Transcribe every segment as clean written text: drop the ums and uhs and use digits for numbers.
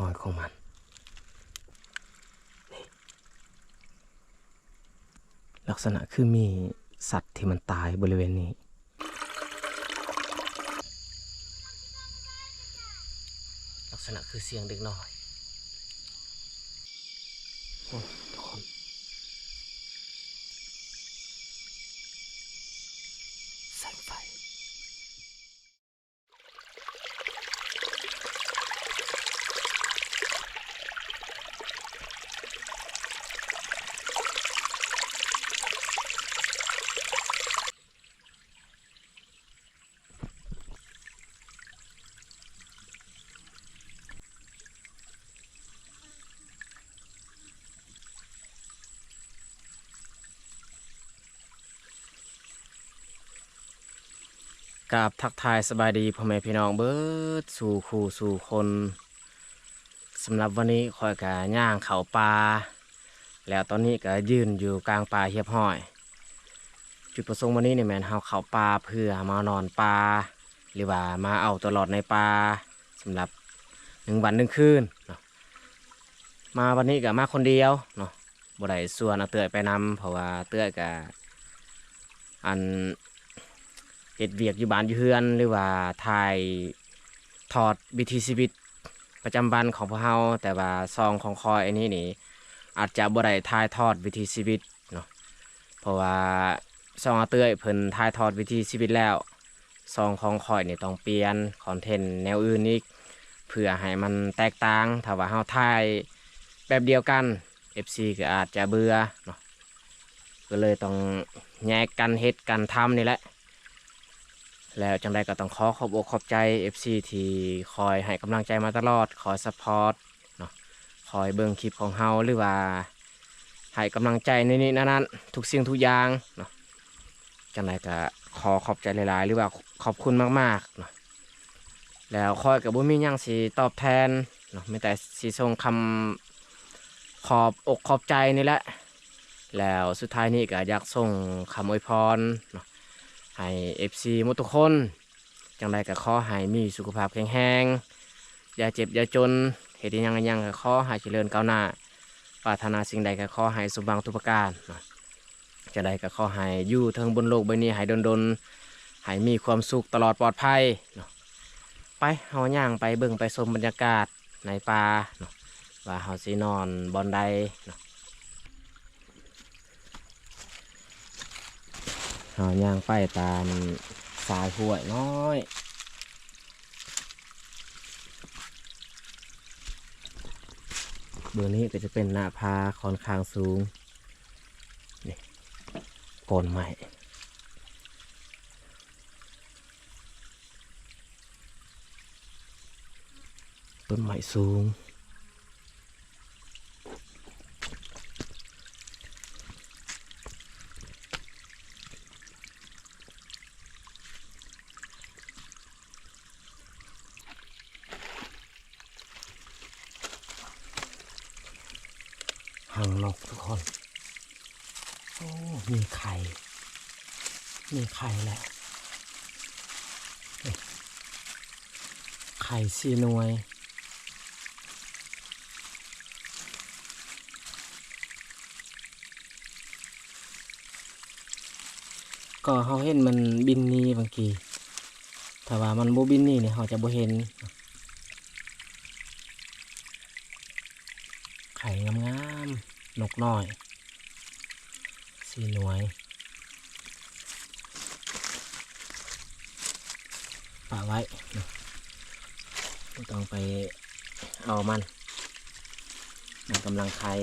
อยของมันลักษณะคือมีสัตว์ที่มันตายบริเวณนี้ลักษณะคือเสียงเด็กน้อยทุกคนแสงไฟกับทักทายสบายดีพ่อแม่พี่น้องเบิดสู่คู่สู่คนสำหรับวันนี้คอยกะย่างเขาป่าแล้วตอนนี้ก็ยืนอยู่กลางป่าเฮียบห้อยจุดประสงค์วันนี้เนี่ยแมนเฮาเขาป่าเพื่อมานอนป่าหรือว่ามาเอาตลอดในป่าสำหรับ1 วัน 1 คืนเนาะมาวันนี้ก็มาคนเดียวเนาะบ่ได้ส่วนเอาเตื้อยไปนำเพราะว่าเตื้อยก็อันเฮ็ดเวียกอยู่บ้านอยู่เฮือนหรือว่าถ่ายทอดวิถีชีวิตประจำวันของพวกเฮาแต่ว่าซองของคอยอันนี้นี่อาจจะบ่ได้ถ่ายทอดวิถีชีวิตเนาะเพราะว่าซองอาเตื้อยเพิ่นถ่ายทอดวิถีชีวิตแล้วซองของคอยนี่ต้องเปลี่ยนคอนเทนต์แนวอื่นอีกเพื่อให้มันแตกต่างถ้าว่าเฮาถ่ายแบบเดียวกัน FC ก็อาจจะเบื่อเนาะก็เลยต้องแยกกันเฮ็ดกันทำนี่แหละแล้วจังใดก็ต้องขอบอกขอบใจ FC ที่คอยให้กำลังใจมาตลอดคอยซัพพอร์ตเนาะคอยเบิ่งคลิปของเฮาหรือว่าให้กำลังใจในนี้นั้นทุกสิ่งทุกอย่างเนาะจังใดก็ขอบใจหลายๆหรือว่าขอบคุณมากๆเนาะแล้วคอยกับบ่มีหยังสิตอบแทนเนาะมีแต่สิส่งคำขอบอกขอบใจนี่แหละแล้วสุดท้ายนี้ก็อยากส่งคำอวยพรเนาะให้ FC หมดทุกคนจังใดก็ขอให้มีสุขภาพแข็งแรงอย่าเจ็บอย่าจนเหตุยังก็ขอให้เจริญก้าวหน้าปรารถนาสิ่งใดก็ขอให้สมหวังทุกประการเนาะจังใดก็ขอให้อยู่เทิงบนโลกใบนี้ให้ดนให้มีความสุขตลอดปลอดภัยเนาะไปเฮาย่างไปเบิ่งไปชมบรรยากาศในป่าเนาะว่าเฮาสินอนบอนใดเนาะเฮาย่างไปตามสายห้วยน้อยเบื้องนี้ก็จะเป็นหน้าผาค่อนข้างสูงนี่โกนใหม่ต้นไม้สูงหางนกทุกคนโอ้มีไข่แหละไข่4 หน่วยก็เขาเห็นมันบินหนี้บางทีถ้าว่ามันโบบินหนี้เนี่ยเขาจะโบเห็นไข่งามๆนกน้อย4 หน่วยปะไว้ไม่ต้องไปเอามันกำลังไข่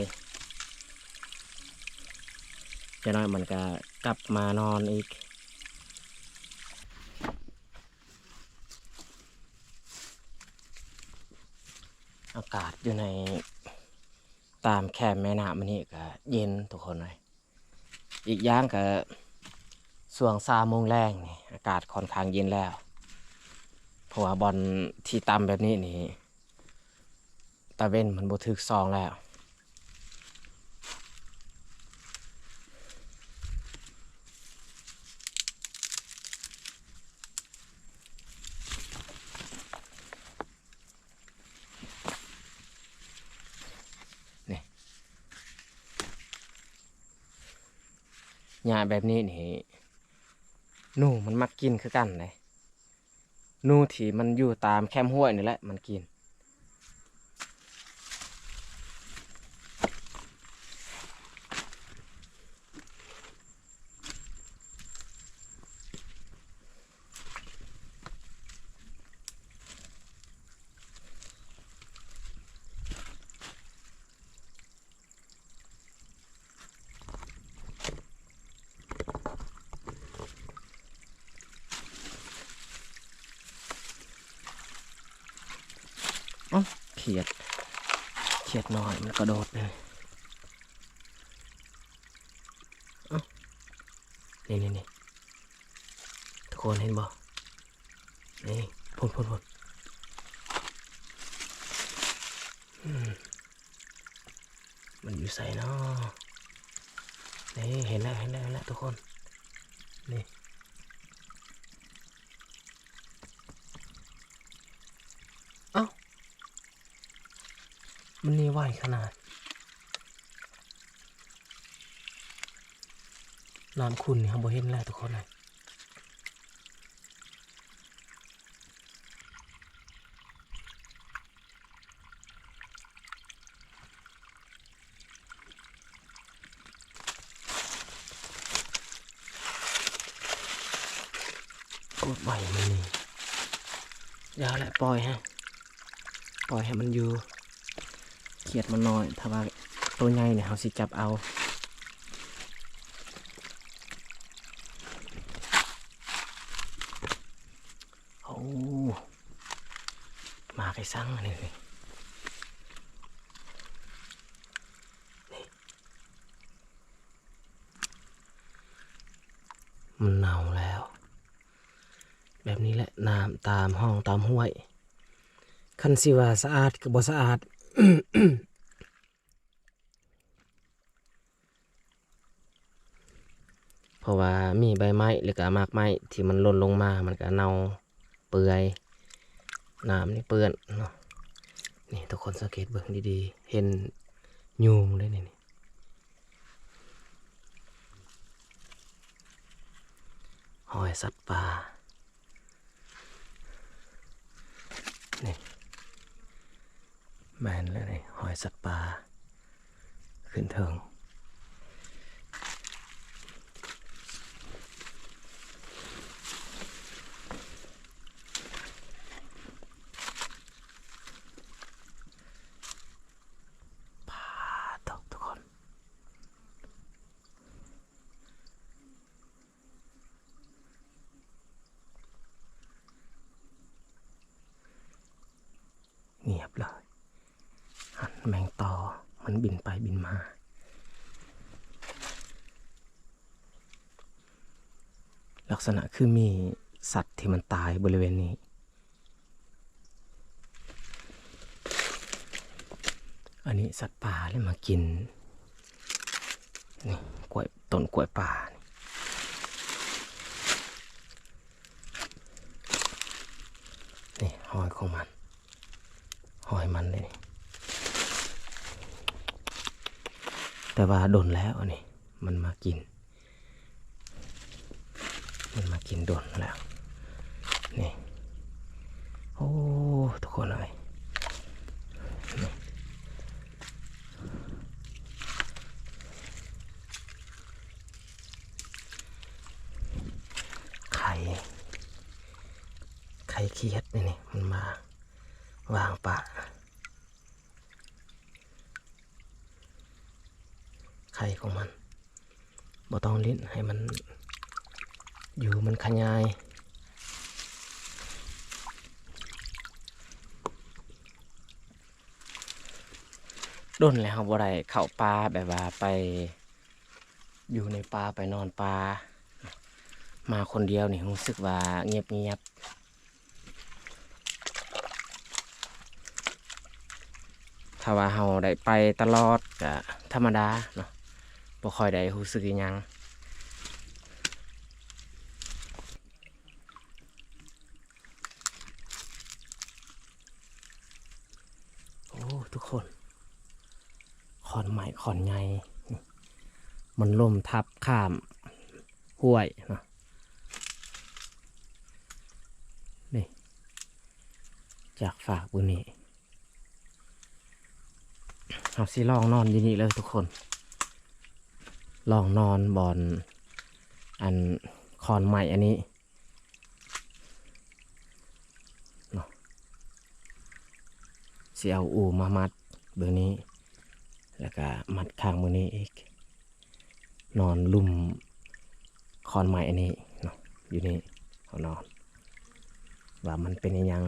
จะน้อยมันก็กลับมานอนอีกอากาศอยู่ในตามแคมแม่น้ำมันนี่ก็เย็นทุกคนเลยอีกอย่างก็ส่วง3 โมงแรงนี่อากาศค่อนข้างเย็นแล้วเพราะว่าบอลที่ต่ำแบบนี้นี่ตะเว้นมันบ่ถึกซองแล้ว หญ้าแบบนี้นี่หนูมันมักกินคือกันเลยหนูที่มันอยู่ตามแคมห้วยนี่แหละมันกินเขียดน้อยมันกระโดดเลยนี่ทุกคนเห็นบ่นี่พ่นมันอยู่ใส่เนาะนี่เห็นแล้วทุกคนนี่มันนี่ไหวขนาดน้ำขุ่นนี่ครับบ่เห็นแล้วทุกคนเลยกดไหวมันนี่ยาแหละปล่อยให้มันอยู่เขียดมันน้อยถ้าว่าตัวใหญ่เนี่ยเขาสิจับเอาโอ้มาไก่สั่งนี่มันเน่าแล้วแบบนี้แหละน้ำตามห้องตามห้วยคันสิว่าสะอาดก็บ่สะอาด เพราะว่ามีใบไม้หรือก็มากไม้ที่มันหล่นลงมามันก็เน่าเปื่อยน้ำนี่เปื้อนเนาะนี่ทุกคนสังเกตเบิ่งดีๆเห็นยุงเลยนี่หอยสัตว์ป่านี่แมนเลยนี่หอยสัตว์ป่าขึ้นเถิงทุกคนเงียบเลยแมงต่อมันบินไปบินมาลักษณะคือมีสัตว์ที่มันตายบริเวณนี้อันนี้สัตว์ป่าเลยมากินนี่กล้วยต้นกล้วยป่านี่หอยของมันหอยมันเลยแต่ว่าโดนแล้วนี่มันมากินโดนแล้วนี่โอ้ทุกคนเลยไข่เคียดนี่มันมาวางปะไข่ของมันบ่ต้องลิ้นให้มันอยู่มันขยายโดนแล้วบ่ได้เข้าป่าแบบว่าไปอยู่ในป่าไปนอนป่ามาคนเดียวนี่รู้สึกว่าเงียบถ้าว่าเราได้ไปตลอดก็ธรรมดาเนาะบ่ค่อยได้รู้สึกอิหยังโอ้ทุกคนขอนใหม่ขอนใหญ่มันล่มทับข้าม ห้วยเนาะนี่จากฝากบุนี้เอาสิลองนอนอยู่นี่เลยทุกคนลองนอนบอนอันคอนใหม่อันนี้เนาะสิเอาอูมามัดเบอร์นี้แล้วก็มัดข้างมือนี้อีกนอนลุ่มคอนใหม่อันนี้เนาะอยู่นี่เขานอนว่ามันเป็นยัง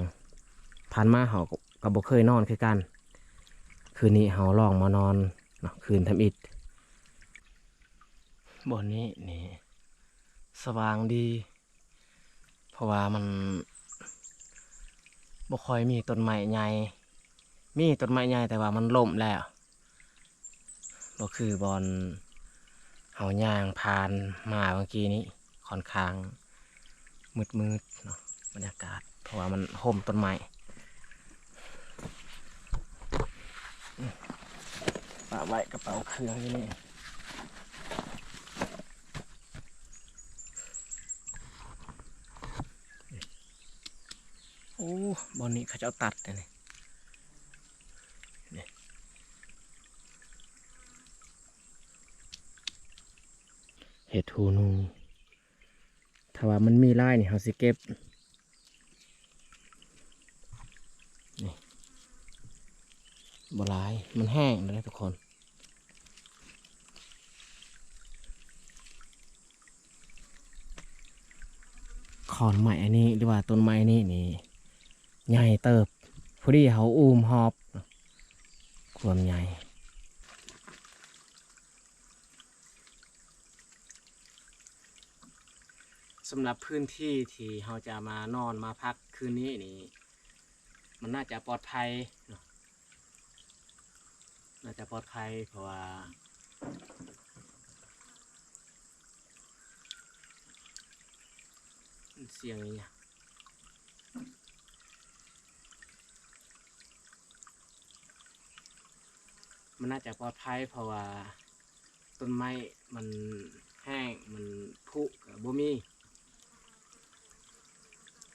ผ่านมาเขาก็บ่เคยนอนคือกันคืนนี้เขาลองมานอนเนาะคืนทำอิฐบนนี้นี่สว่างดีเพราะว่ามันบ่ค่อยมีต้นไม้ใหญ่มีต้นไม้ใหญ่แต่ว่ามันล่มแล้วก็คือบอนเฮาย่างผ่านมาเมื่อกี้นี้ค่อนข้างมืดเนาะบรรยากาศเพราะว่ามันห่มต้นไม้ปะไว้กระเป๋าเครื่องที่นี่โอ้บอนนี้เขาจะเอาตัดเลยนี่เห็ดหูนูถ้าว่ามันมีลายนี่เขาสิเก็บนี่บ่ลายมันแห้งเลยทุกคนขอนไม้อันนี้หรือว่าต้นไม้นี่นี่ใหญ่เติบพอดีเขาอุ้มหอบความใหญ่สำหรับพื้นที่ที่เราจะมานอนมาพักคืนนี้นี่มันน่าจะปลอดภัยเนาะน่าจะปลอดภัยเพราะว่าเสียงนี่มันน่าจะปลอดภัยเพราะว่าต้นไม้มันแห้งมันผุกับบ่มี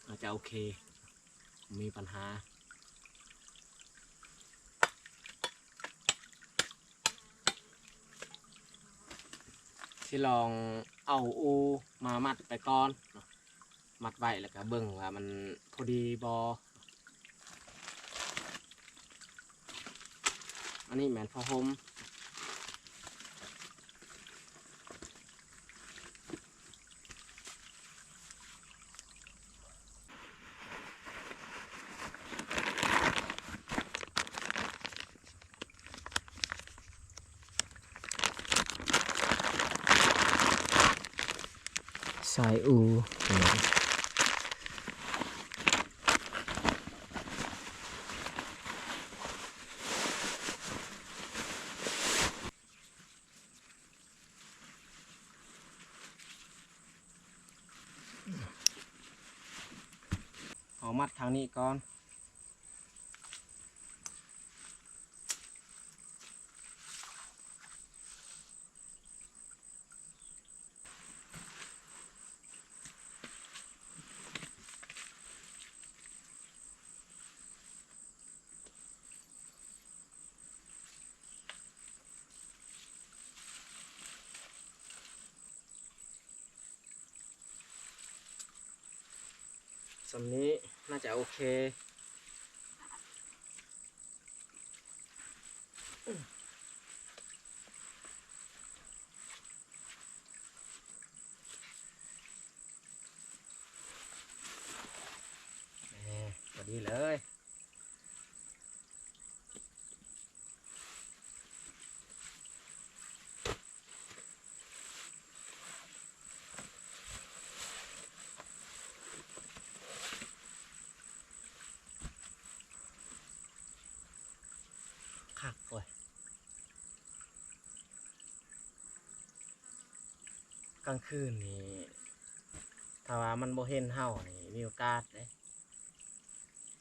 อาจจะโอเคมีปัญหาที่ลองเอาอูมามัดไปก่อนเนาะมัดไว้แล้วก็เบิ่งว่ามันพอดีบออันนี้แมนพอห่มสายอูเอามัดทางนี้ก่อนสำนี้น่าจะโอเคพอดีเลยคักเลยกลางคืนนี่ถ้าว่ามันบ่เห็นเฮานี่มีโอกาสเลย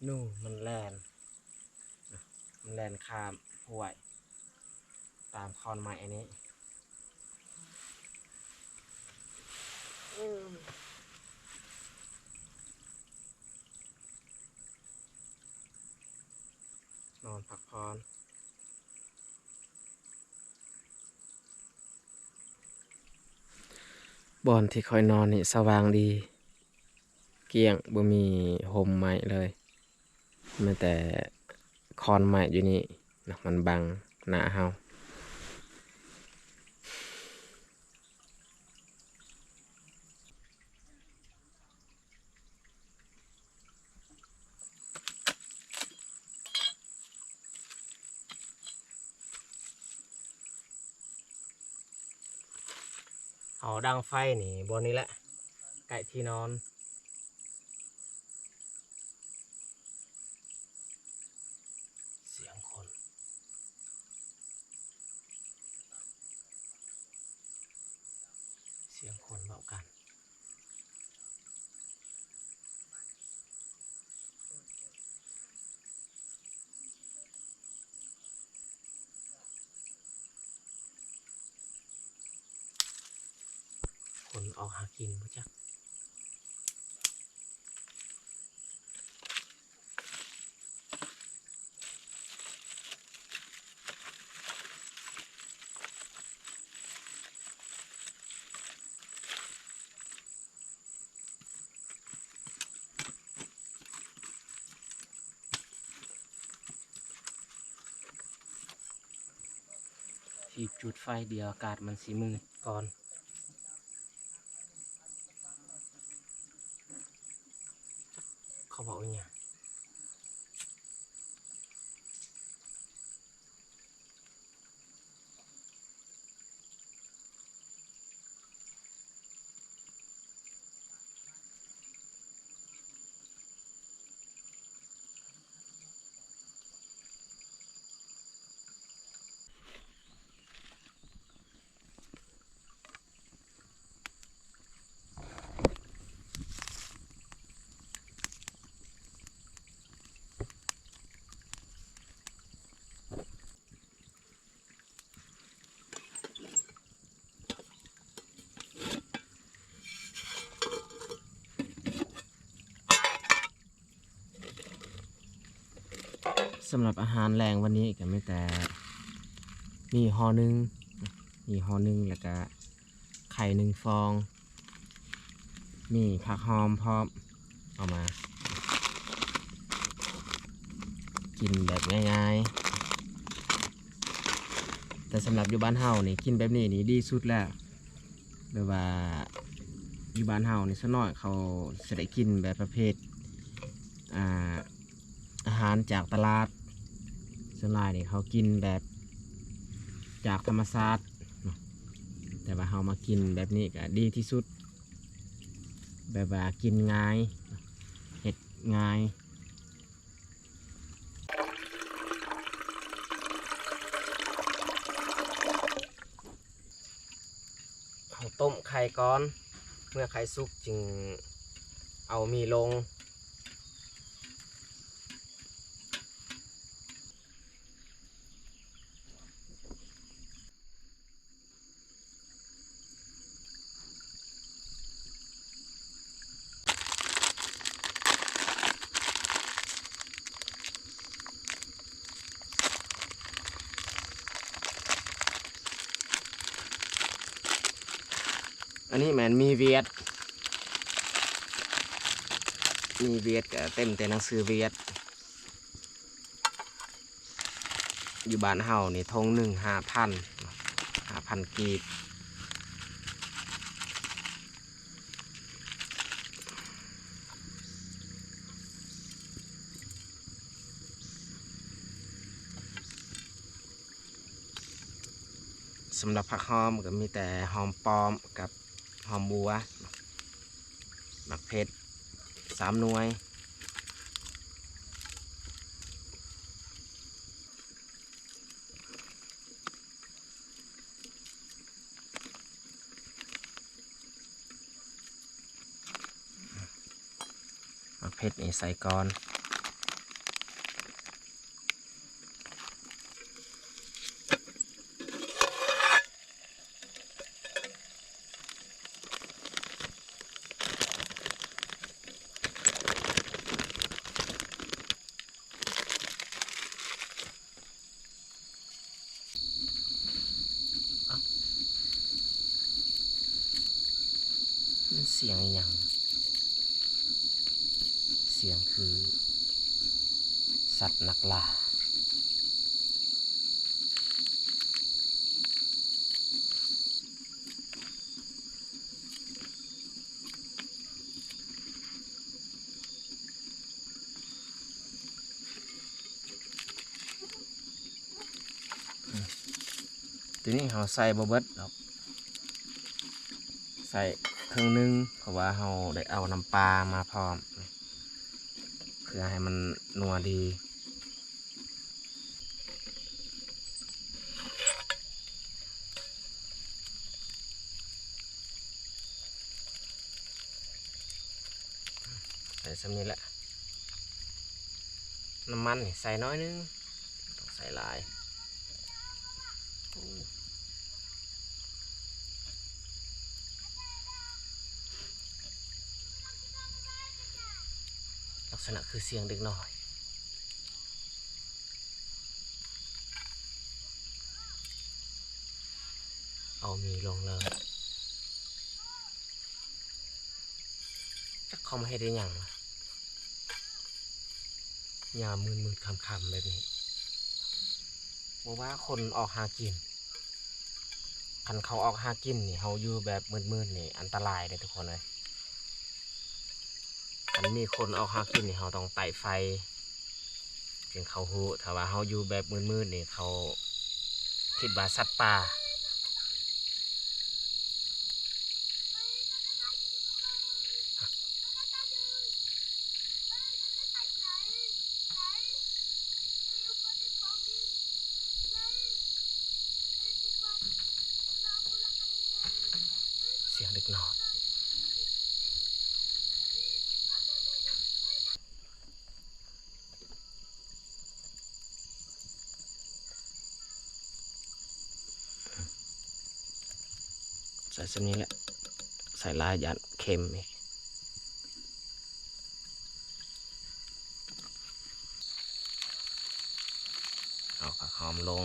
นู่มันแลนข้ามห้วยตามคอนไม้อันนี้ นอนพักผ่อนบอนที่คอยนอนนี่สว่างดีเกลี้ยงบ่มีห่มไม้เลยแม้แต่คอนไม้อยู่นี่นะมันบังหน้าเฮาเอาดังไฟนี่บนนี้แหละไก่ที่นอนเสียงคนเสียงคนเบากันคนออกหากินพ่จักที่จุดไฟเดียวอากาศมันสีมืดก่อนเขาบอกว่าเนี่ยสำหรับอาหารแรงวันนี้ก็ไม่แต่มีห่อหนึ่งแล้วก็ไข่1 ฟองมีผักหอมพร้อมเอามากินแบบง่ายๆแต่สำหรับอยู่บ้านเฮานี่กินแบบนี้นี่ดีสุดแล้วแบบว่าอยู่บ้านเฮานี่ซะหน่อยเขาจะได้กินแบบประเภทอาหารจากตลาดส่วนใหญ่นี่เขากินแบบจากธรรมชาติแต่ว่าเฮามากินแบบนี้ก็ดีที่สุดแบบว่ากินง่ายเฮ็ดง่ายเอาต้มไข่ก่อนเมื่อไข่สุกจึงเอามีลงอันนี้แมนมีเวียดก็เต็มแต่หนังสือเวียดอยู่บ้านเฮานี่ทงหนึ่ง5,000 กีบสำหรับผักหอมก็มีแต่หอมปลอมกับหอมบัวหมักเผ็ด3 หน่วยหมักเผ็ดนี่ใส่ก่อน เสียงอย่างเสียงคือสัตว์นักล่าทีนี้เราใส่บะเบิดครับใส่ครึ่งนึงเพราะว่าเราได้เอาน้ำปลามาพร้อมเพื่อให้มันนัวดีใส่สำนี้แหละน้ำมันใส่น้อยนึงต้องใส่หลายลักษณะคือเสียงเด็กน้อยเอามีลงเลยจะเขามาให้ได้ยังยามมืดๆค่ำๆแบบนี้บอกว่าคนออกหากินคันเขาออกหากินนี่เขาอยู่แบบมืดๆนี่อันตรายเลยทุกคนเลยคันมีคนออกหากินนี่เขาต้องไต่ไฟถึงเขาหูถ้าว่าเขาอยู่แบบมืดๆนี่เขาคิดว่าสัตว์ป่าเสียงเด็กน้อยใส่เส้นนี้แหละใส่ลายยัดเค็มอีกเอาผักหอมลง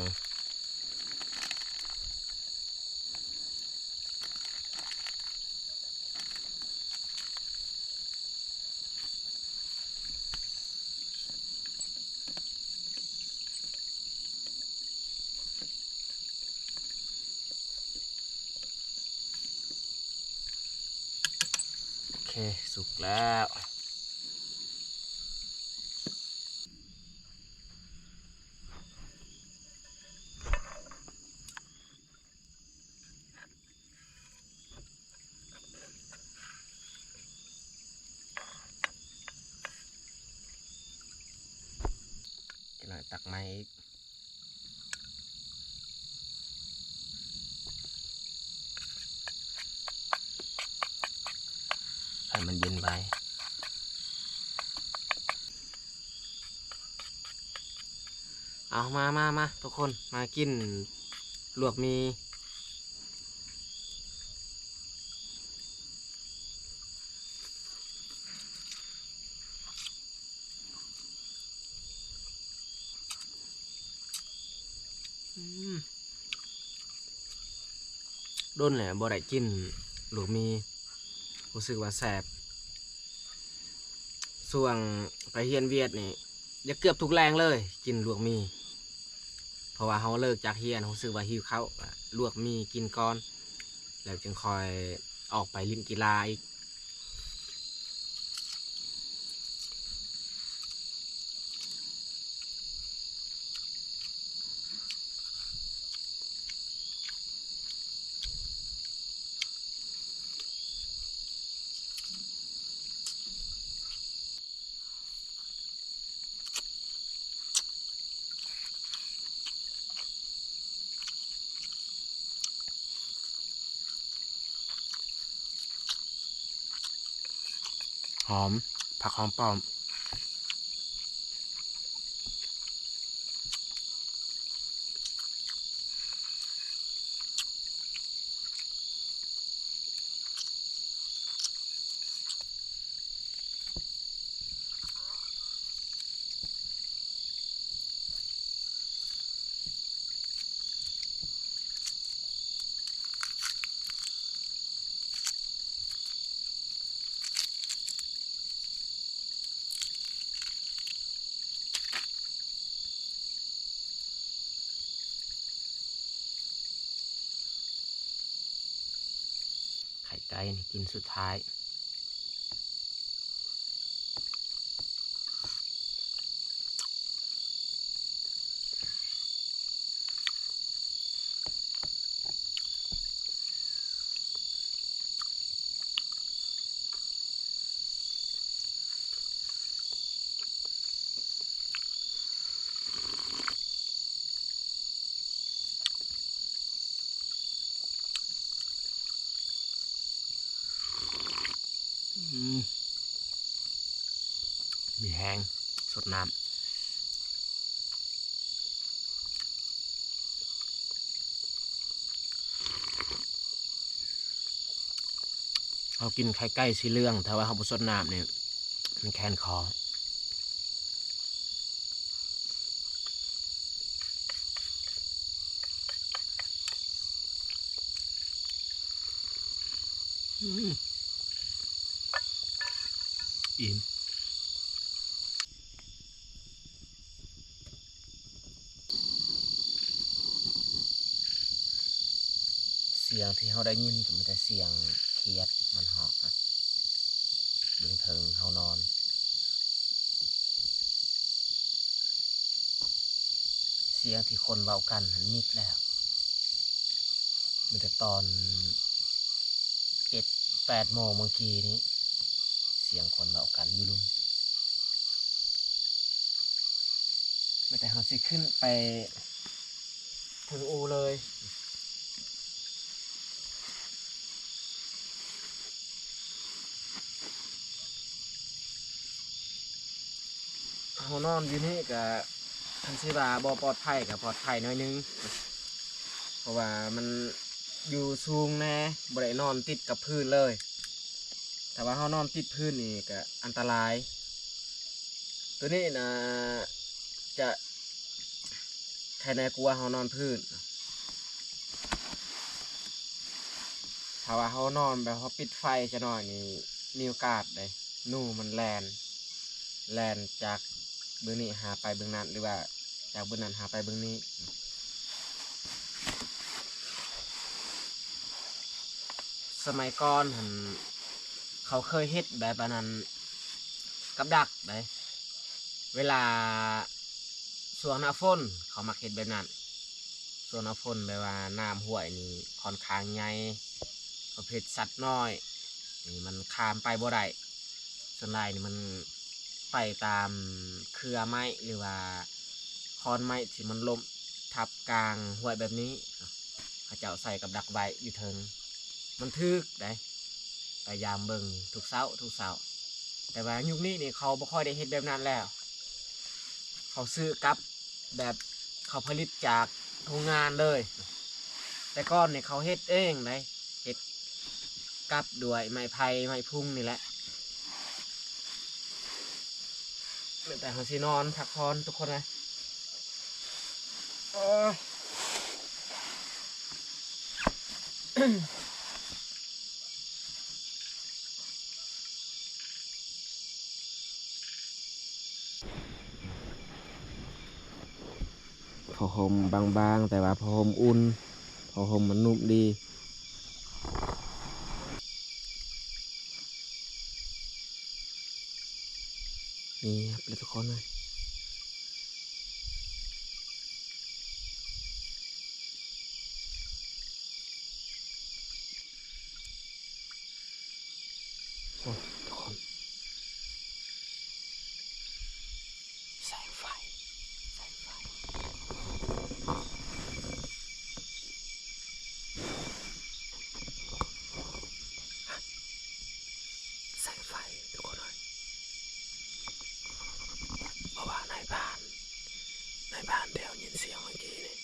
โอเคสุกแล้วจะหน่อยตักไม้อีกให้มันเย็นไปเอามาทุกคนมากินลวกมีโดนแหละบ่ได้กินลวกมีรู้สึกว่าแสบส่วงไปเฮียนเวียดนี่จะเกือบทุกแรงเลยกินลวกมีเพราะว่าเขาเลิกจากเฮียนรู้สึกว่าหิวเขาวลวกมีกินก่อนแล้วจึงคอยออกไปเล่นกีฬาอีกหอมผักหอมป้อม ไก่นี่กินสุดท้ายมีแห้งสดน้ำเขากินไข่ไก่สีเหลืองถ้าว่าเขาผสมน้ำเนี่ยมันแค้นคออิ่มเสียงที่เขาได้ยินก็มีแต่เสียงเคียดมันหอกนะเบื้องเทิงเขานอนเสียงที่คนเว้ากันหันมิดแล้วมีแต่ตอน7-8 โมงเมื่อกี้นี้เสียงคนเว้ากันอยู่ลุมไม่แต่เขาสิขึ้นไปถึงอูเลยเขานอนอยู่นี่กับทันสิบาบ่ปลอดภัยกับปลอดภัยน้อยนึงเพราะว่ามันอยู่สูงแน่บ่ได้นอนติดกับพื้นเลยแต่ว่าเขานอนติดพื้นนี่ก็อันตรายตัวนี้นะจะใครในกลัวเขานอนพื้นถ้าว่าเขานอนแบบเขาปิดไฟจะหน่อยนี่มีโอกาสเลยนู่มันแลนจากเบื้องนี้หาไปเบื้องนั้นหรือว่าจากเบื้องนั้นหาไปเบื้องนี้สมัยก่อนเขาเคยเฮ็ดแบบนั้นกับดักเลยเวลาช่วงหน้าฝนเขามักเฮ็ดแบบนั้นช่วงหน้าฝนแบบว่าน้ำห้วยนี่ค่อนข้างใหญ่ประเภทสัตว์น้อยนี่มันข้ามไปบ่ได้ส่วนใหญ่นี่มันไปตามเครือไม้หรือว่าคอนไม้ที่มันล้มทับกลางห้วยแบบนี้เขาเจ้าใส่กับดักไว้อยู่เทิงมันทึกได้พยายามเบิ่งทุกเช้าแต่ว่ายุคนี้นี่เขาบ่ค่อยได้เฮ็ดแบบนั้นแล้วเขาซื้อกับแบบเขาผลิตจากโรงงานเลยแต่ก่อนเนี่ยเขาเฮ็ดเองเลยเฮ็ดกับด้วยไม้ไผ่ไม้พุ่งนี่แหละแต่เขาสินอนพักผ่อนทุกคนเลยผ้าห่มบางๆแต่ว่าผ้าห่มอุ่นผ้าห่มมันนุ่มดีนี่ครับทุกคนเลยโอ้ทุกคนแสงไฟแสงไฟแสงไฟทุกคนเลยเพราะว่าในบ้านเดี๋ยวยินเสียงเมื่อกี้นี่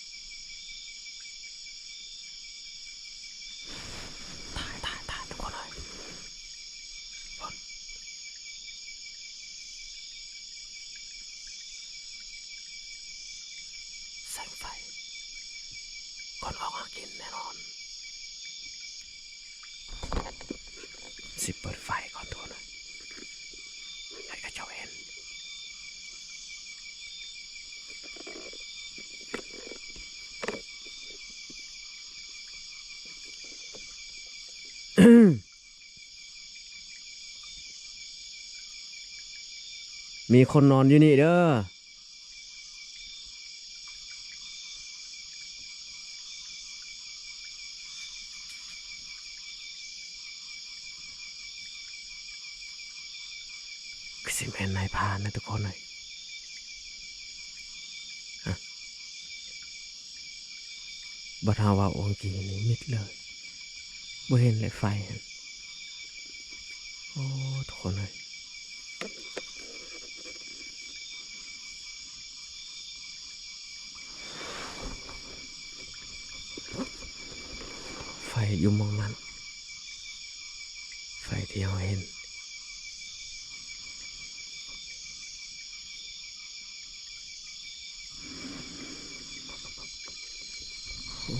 ถ่ายทุกคนเลยแสงไฟคนออกมากินแน่นอนสิเปิดไฟก่อนทุกคนเลยให้กระเจ้าเห็น มีคนนอนอยู่นี่เด้อคือสิแม่นนายพรานนะทุกคนเลยบ่ทาว่าองค์กีนี่มิดเลยบ่เห็นเลยไฟหั่นโอ้ทุกคนเลยไฟอยู่หมองนั้นไฟที่เราเห็นโอ้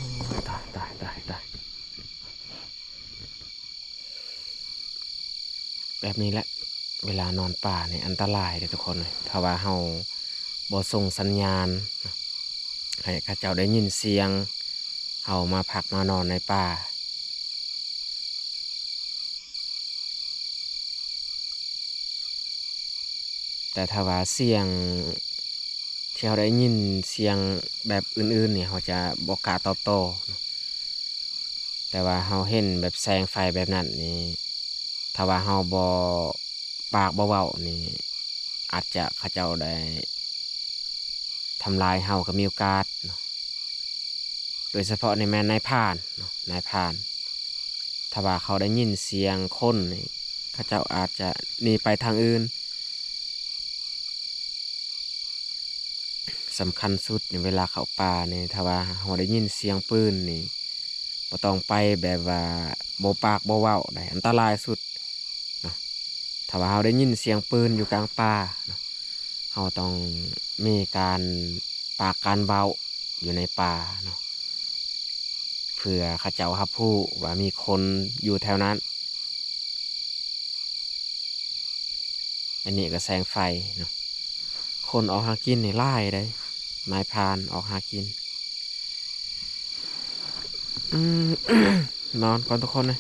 ตายตายตายตายแบบนี้แหละเวลานอนป่าเนี่ยอันตรายเลยทุกคนเลยถ้าว่าเราบ่ส่งสัญญาณให้ข้าเจ้าได้ยินเสียงเอามาพักมานอนในป่าแต่ถ้าว่าเสียงที่เราได้ยินเสียงแบบอื่นๆเนี่ยเขาจะบอกกล้าตอบโต้แต่ว่าเราเห็นแบบแสงไฟแบบนั้นนี่ถ้าว่าเราบอปากบ่เว้านี่อาจจะเขาเจ้าได้ทำลายเราก็มีโอกาสเนาะโดยเฉพาะในแม่นายพรานเนาะนายพรานถ้าว่าเขาได้ยินเสียงคนนี่เขาเจ้าอาจจะหนีไปทางอื่นสำคัญสุดในเวลาเข้าป่านี่ถ้าว่าเราได้ยินเสียงปืนนี่บ่ต้องไปแบบว่าบ่ปากบ่เว้าได้อันตรายสุดเนาะถ้าว่าเราได้ยินเสียงปืนอยู่กลางป่าเนาะเราต้องมีการปากการเว้าอยู่ในป่าเนาะเพื่อเขาเจ้ารับรู้ว่ามีคนอยู่แถวนั้นอันนี้ก็แสงไฟเนาะคนออกหากินนี่หลายได้นายพรานออกหากินอืม นอนก่อนทุกคนเลย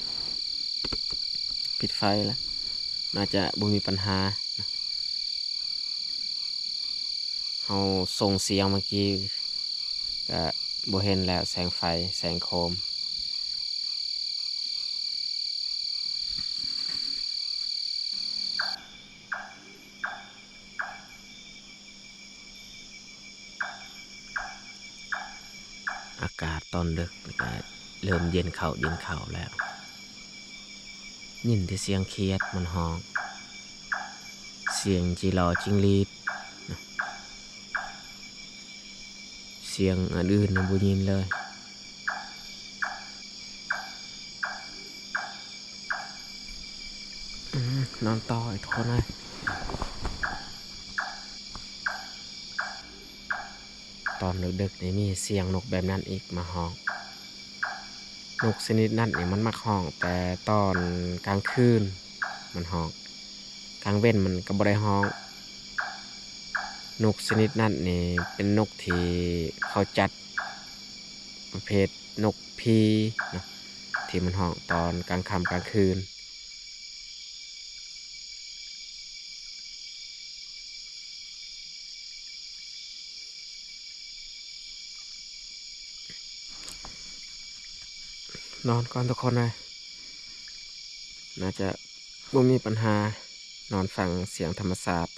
ปิดไฟแล้วน่าจะบ่มีปัญหาเราส่งเสียงเมื่อกี้ก็บ่เห็นแล้วแสงไฟแสงโคมอากาศตอนดึกก็เริ่มเย็นเข่าแล้วยินแต่เสียงเคียดมันห้องเสียงจีรอจิงลีดเสียงอันอื่นน่ะบ่ยินเลยนอนต่ออีกคนเลยตอนดึกๆนี่มีเสียงนกแบบนั้นอีกมาห้องนกชนิดนั้นนี่มันมักห้องแต่ตอนกลางคืนมันห้องกลางเว้นมันก็บ่ได้ห้องนกชนิดนั้นนี่เป็นนกที่เขาจัดประเภทนกพีเนาะที่มันห้องตอนกลางค่ำกลางคืนนอนก่อนทุกคนเลยน่าจะบ่มีปัญหานอนฟังเสียงธรรมศาสตร์